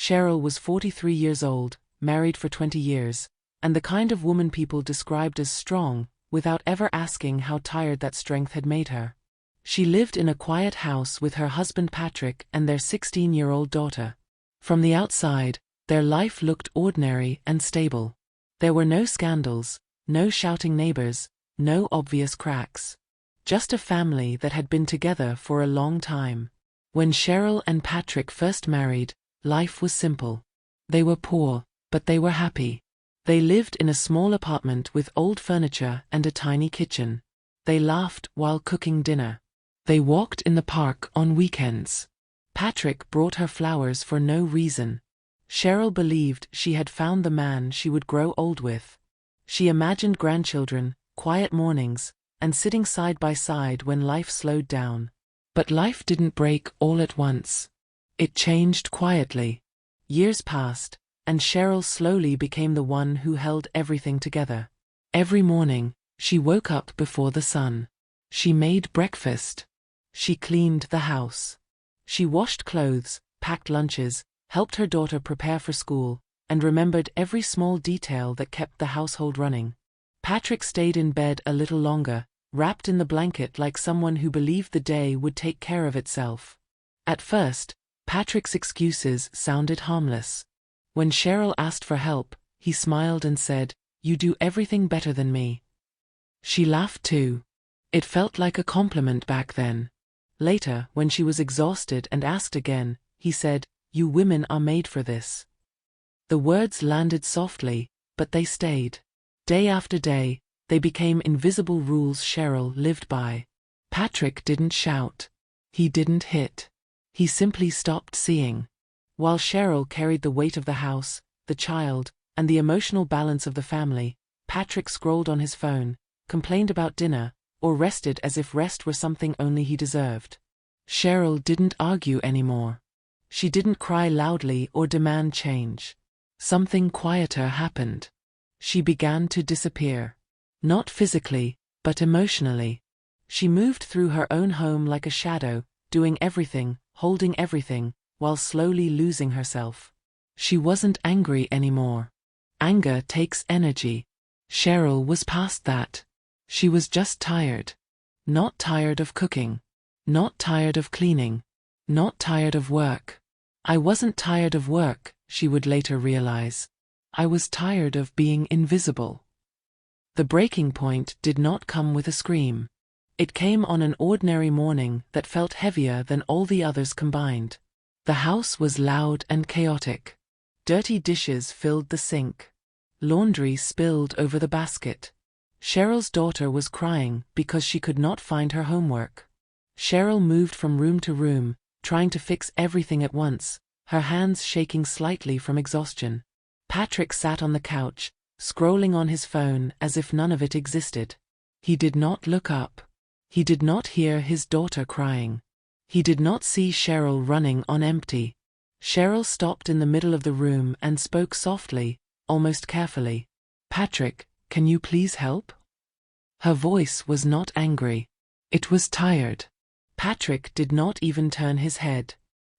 Cheryl was 43 years old, married for 20 years, and the kind of woman people described as strong, without ever asking how tired that strength had made her. She lived in a quiet house with her husband Patrick and their 16-year-old daughter. From the outside, their life looked ordinary and stable. There were no scandals, no shouting neighbors, no obvious cracks. Just a family that had been together for a long time. When Cheryl and Patrick first married, life was simple. They were poor, but they were happy. They lived in a small apartment with old furniture and a tiny kitchen. They laughed while cooking dinner. They walked in the park on weekends. Patrick brought her flowers for no reason. Cheryl believed she had found the man she would grow old with. She imagined grandchildren, quiet mornings, and sitting side by side when life slowed down. But life didn't break all at once. It changed quietly. Years passed, and Cheryl slowly became the one who held everything together. Every morning, she woke up before the sun. She made breakfast. She cleaned the house. She washed clothes, packed lunches, helped her daughter prepare for school, and remembered every small detail that kept the household running. Patrick stayed in bed a little longer, wrapped in the blanket like someone who believed the day would take care of itself. At first, Patrick's excuses sounded harmless. When Cheryl asked for help, he smiled and said, "You do everything better than me." She laughed too. It felt like a compliment back then. Later, when she was exhausted and asked again, he said, "You women are made for this." The words landed softly, but they stayed. Day after day, they became invisible rules Cheryl lived by. Patrick didn't shout. He didn't hit. He simply stopped seeing. While Cheryl carried the weight of the house, the child, and the emotional balance of the family, Patrick scrolled on his phone, complained about dinner, or rested as if rest were something only he deserved. Cheryl didn't argue anymore. She didn't cry loudly or demand change. Something quieter happened. She began to disappear. Not physically, but emotionally. She moved through her own home like a shadow, doing everything, holding everything, while slowly losing herself. She wasn't angry anymore. Anger takes energy. Cheryl was past that. She was just tired. Not tired of cooking. Not tired of cleaning. Not tired of work. I wasn't tired of work, she would later realize. I was tired of being invisible. The breaking point did not come with a scream. It came on an ordinary morning that felt heavier than all the others combined. The house was loud and chaotic. Dirty dishes filled the sink. Laundry spilled over the basket. Cheryl's daughter was crying because she could not find her homework. Cheryl moved from room to room, trying to fix everything at once, her hands shaking slightly from exhaustion. Patrick sat on the couch, scrolling on his phone as if none of it existed. He did not look up. He did not hear his daughter crying. He did not see Cheryl running on empty. Cheryl stopped in the middle of the room and spoke softly, almost carefully. "Patrick, can you please help?" Her voice was not angry. It was tired. Patrick did not even turn his head.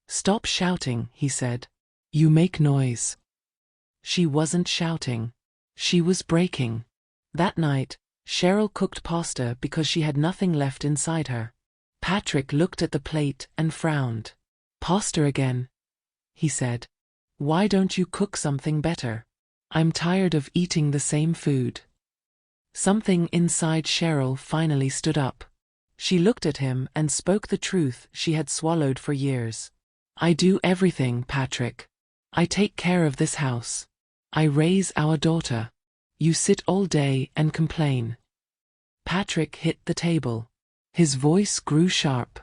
"Stop shouting," he said. "You make noise." She wasn't shouting. She was breaking. That night, Cheryl cooked pasta because she had nothing left inside her. Patrick looked at the plate and frowned. "Pasta again," he said. "Why don't you cook something better? I'm tired of eating the same food." Something inside Cheryl finally stood up. She looked at him and spoke the truth she had swallowed for years. "I do everything, Patrick. I take care of this house. I raise our daughter. You sit all day and complain." Patrick hit the table. His voice grew sharp.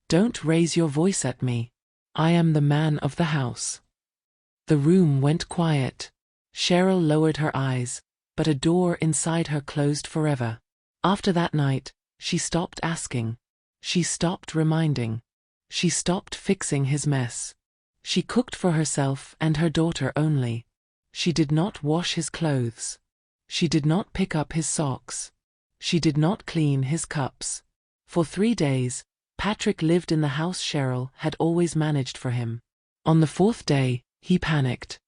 "Don't raise your voice at me. I am the man of the house." The room went quiet. Cheryl lowered her eyes, but a door inside her closed forever. After that night, she stopped asking. She stopped reminding. She stopped fixing his mess. She cooked for herself and her daughter only. She did not wash his clothes. She did not pick up his socks. She did not clean his cups. For 3 days, Patrick lived in the house Cheryl had always managed for him. On the 4th day, He panicked.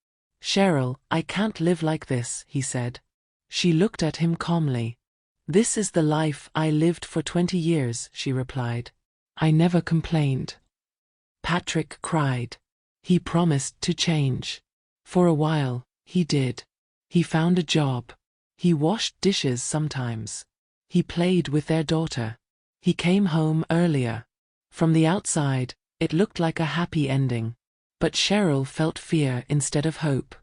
"Cheryl, I can't live like this," he said. She looked at him calmly. "This is the life I lived for 20 years, she replied. "I never complained." Patrick cried. He promised to change. For a while, he did. He found a job. He washed dishes sometimes. He played with their daughter. He came home earlier. From the outside, it looked like a happy ending. But Cheryl felt fear instead of hope.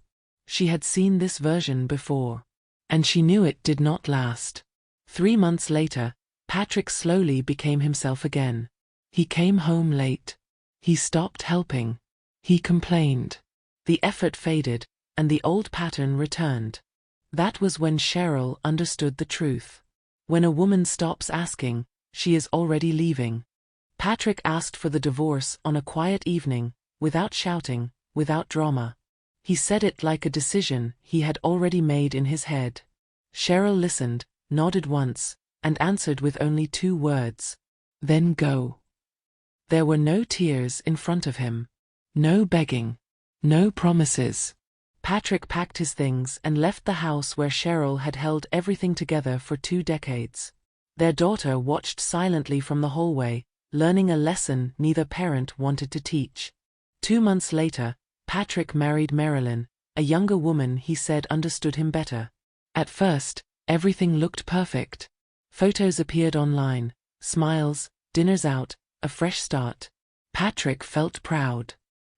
She had seen this version before. And she knew it did not last. 3 months later, Patrick slowly became himself again. He came home late. He stopped helping. He complained. The effort faded, and the old pattern returned. That was when Cheryl understood the truth. When a woman stops asking, she is already leaving. Patrick asked for the divorce on a quiet evening, without shouting, without drama. He said it like a decision he had already made in his head. Cheryl listened, nodded once, and answered with only 2 words. "Then go." There were no tears in front of him. No begging. No promises. Patrick packed his things and left the house where Cheryl had held everything together for 2 decades. Their daughter watched silently from the hallway, learning a lesson neither parent wanted to teach. 2 months later, Patrick married Marilyn, a younger woman he said understood him better. At first, everything looked perfect. Photos appeared online, smiles, dinners out, a fresh start. Patrick felt proud.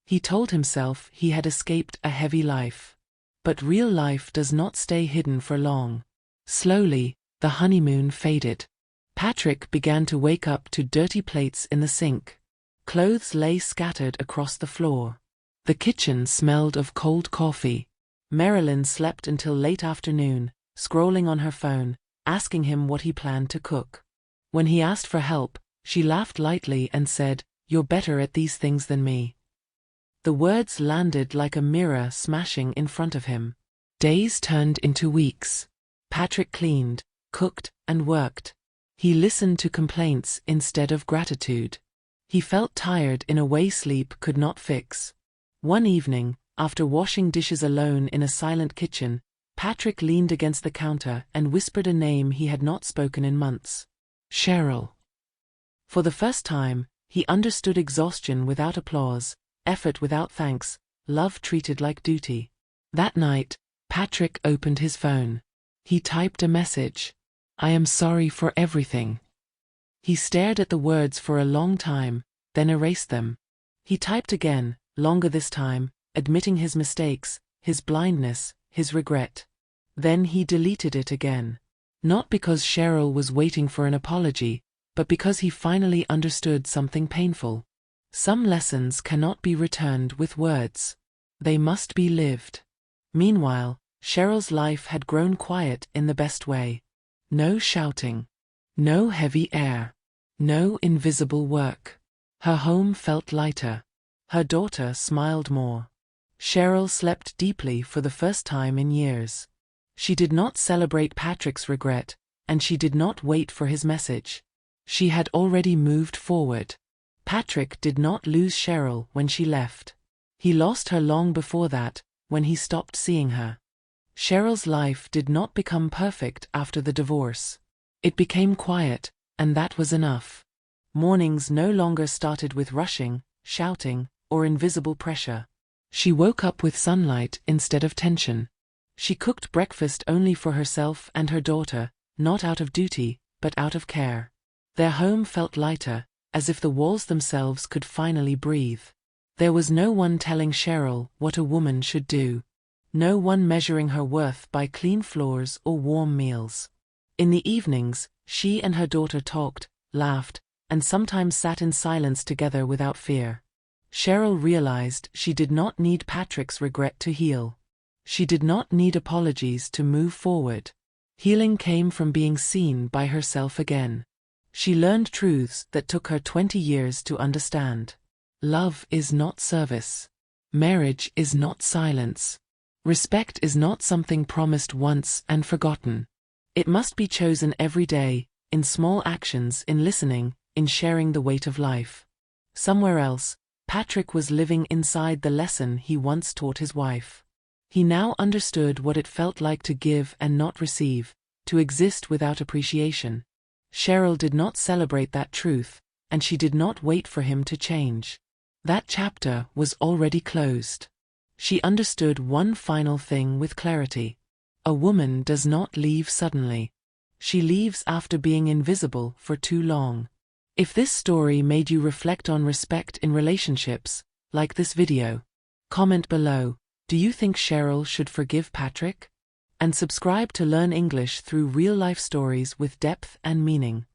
He told himself he had escaped a heavy life. But real life does not stay hidden for long. Slowly, the honeymoon faded. Patrick began to wake up to dirty plates in the sink. Clothes lay scattered across the floor. The kitchen smelled of cold coffee. Marilyn slept until late afternoon, scrolling on her phone, asking him what he planned to cook. When he asked for help, she laughed lightly and said, "You're better at these things than me." The words landed like a mirror smashing in front of him. Days turned into weeks. Patrick cleaned, cooked, and worked. He listened to complaints instead of gratitude. He felt tired in a way sleep could not fix. One evening, after washing dishes alone in a silent kitchen, Patrick leaned against the counter and whispered a name he had not spoken in months. Cheryl. For the first time, he understood exhaustion without applause, effort without thanks, love treated like duty. That night, Patrick opened his phone. He typed a message. "I am sorry for everything." He stared at the words for a long time, then erased them. He typed again, longer this time, admitting his mistakes, his blindness, his regret. Then he deleted it again. Not because Cheryl was waiting for an apology, but because he finally understood something painful. Some lessons cannot be returned with words. They must be lived. Meanwhile, Cheryl's life had grown quiet in the best way. No shouting. No heavy air. No invisible work. Her home felt lighter. Her daughter smiled more. Cheryl slept deeply for the first time in years. She did not celebrate Patrick's regret, and she did not wait for his message. She had already moved forward. Patrick did not lose Cheryl when she left. He lost her long before that, when he stopped seeing her. Cheryl's life did not become perfect after the divorce. It became quiet, and that was enough. Mornings no longer started with rushing, shouting, or invisible pressure. She woke up with sunlight instead of tension. She cooked breakfast only for herself and her daughter, not out of duty, but out of care. Their home felt lighter, as if the walls themselves could finally breathe. There was no one telling Cheryl what a woman should do. No one measuring her worth by clean floors or warm meals. In the evenings, she and her daughter talked, laughed, and sometimes sat in silence together without fear. Cheryl realized she did not need Patrick's regret to heal. She did not need apologies to move forward. Healing came from being seen by herself again. She learned truths that took her 20 years to understand. Love is not service. Marriage is not silence. Respect is not something promised once and forgotten. It must be chosen every day, in small actions, in listening, in sharing the weight of life. Somewhere else, Patrick was living inside the lesson he once taught his wife. He now understood what it felt like to give and not receive, to exist without appreciation. Cheryl did not celebrate that truth, and she did not wait for him to change. That chapter was already closed. She understood one final thing with clarity. A woman does not leave suddenly. She leaves after being invisible for too long. If this story made you reflect on respect in relationships, like this video. Comment below, do you think Cheryl should forgive Patrick? And subscribe to learn English through real-life stories with depth and meaning.